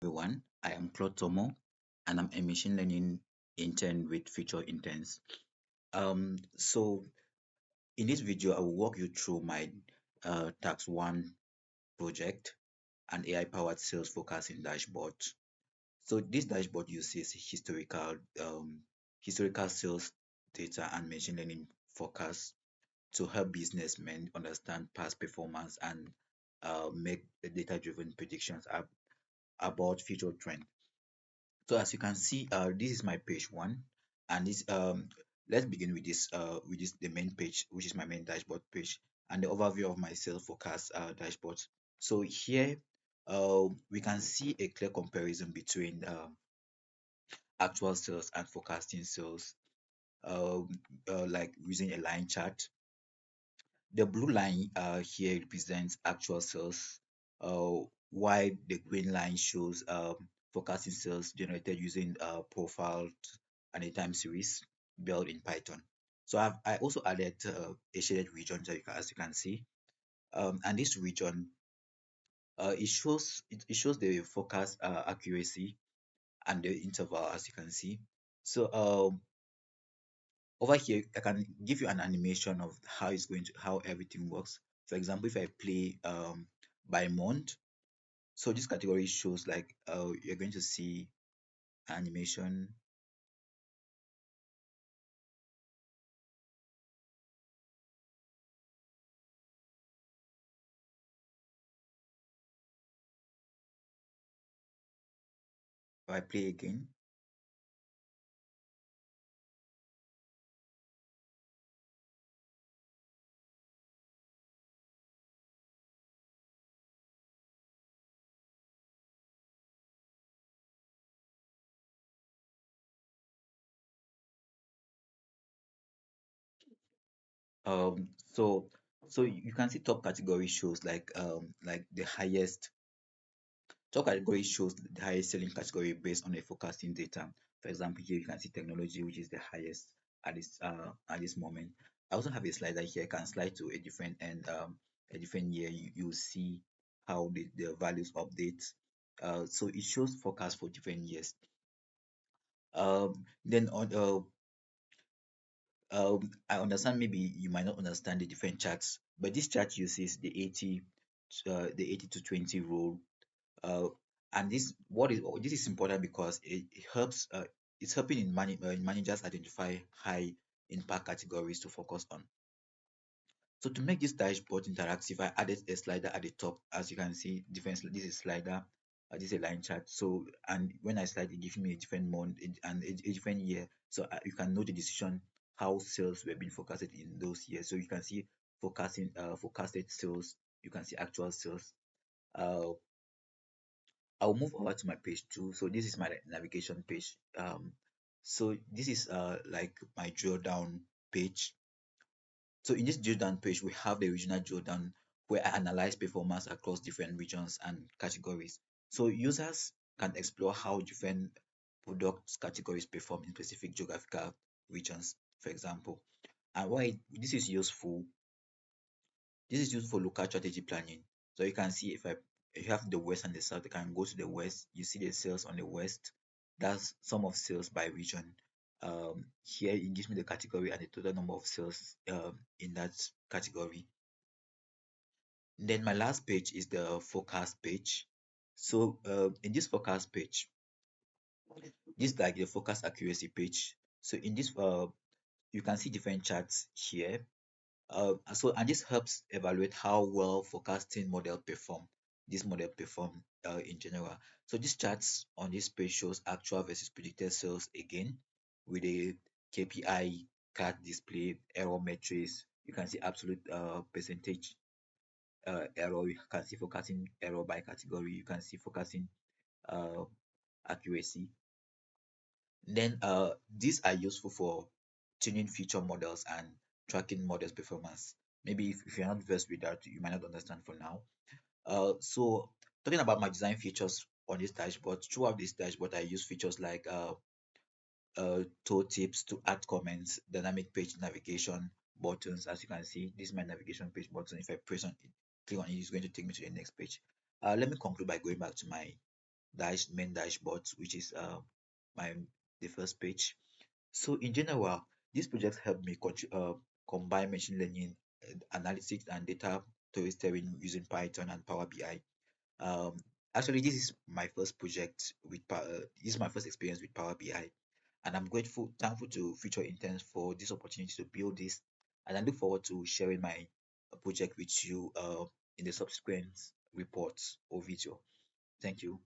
Everyone. I am Claude Tomo, and I'm a machine learning intern with Future Interns. So in this video, I will walk you through my Tax One project and AI-powered sales forecasting dashboard. So this dashboard uses historical sales data and machine learning forecasts to help businessmen understand past performance and make data-driven predictions about future trends. So as you can see, this is my page one, and this let's begin with this the main page, which is my main dashboard page, and the overview of my sales forecast dashboard. So here, we can see a clear comparison between actual sales and forecasting sales. Like using a line chart. The blue line here represents actual sales, uh, while the green line shows forecasting sales generated using profiled and a time series built in Python. So I also added a shaded region, as you can see, and this region it shows the forecast accuracy and the interval, as you can see. So over here, I can give you an animation of how everything works. For example, if I play by month, so this category shows like you're going to see animation. If I play again, um, so so you can see top category shows like the highest. Top category shows the highest selling category based on the forecasting data. For example, here you can see technology, which is the highest at this moment. I also have a slider here. I can slide to a different a different year. You see how the values update. So it shows forecast for different years. Then on I understand maybe you might not understand the different charts, but this chart uses the 80 to 20 rule. uh, and this is important because it helps it's helping in managers identify high impact categories to focus on. So to make this dashboard interactive, I added a slider at the top. As you can see, this is slider, this is a line chart. So and when I slide, it gives me a different month and a different year, so you can know the decision how sales were being forecasted in those years. So you can see forecasted sales, you can see actual sales. uh, I'll move over to my page two. So this is my navigation page. So this is like my drill down page. So in this drill down page, we have the regional drill down where I analyze performance across different regions and categories. So users can explore how different product categories perform in specific geographical regions, for example. And why this is used for local strategy planning. So you can see if you have the west and the south, you can go to the west. You see the sales on the west. That's sum of sales by region. Here it gives me the category and the total number of sales in that category. Then my last page is the forecast page. So in this forecast page, this is like the forecast accuracy page. So in this you can see different charts here. And this helps evaluate how well forecasting model perform. This model perform in general. So these charts on this page shows actual versus predicted sales again with a KPI card display, error metrics. You can see absolute percentage error. You can see forecasting error by category. You can see forecasting uh, accuracy. Then these are useful for tuning future models and tracking models performance. Maybe if you're not versed with that, you might not understand for now. So talking about my design features on this dashboard, throughout this dashboard, I use features like tooltips to add comments, dynamic page navigation buttons. As you can see, this is my navigation page button. If I press on it, click on it, it's going to take me to the next page. Let me conclude by going back to my main dashboard, which is my the first page. So in general, these projects help me combine machine learning, analytics, and data storytelling using Python and Power BI. Um, Actually, this is my first project this is my first experience with Power BI, and I'm thankful to Future Interns for this opportunity to build this, and I look forward to sharing my project with you in the subsequent reports or video. Thank you.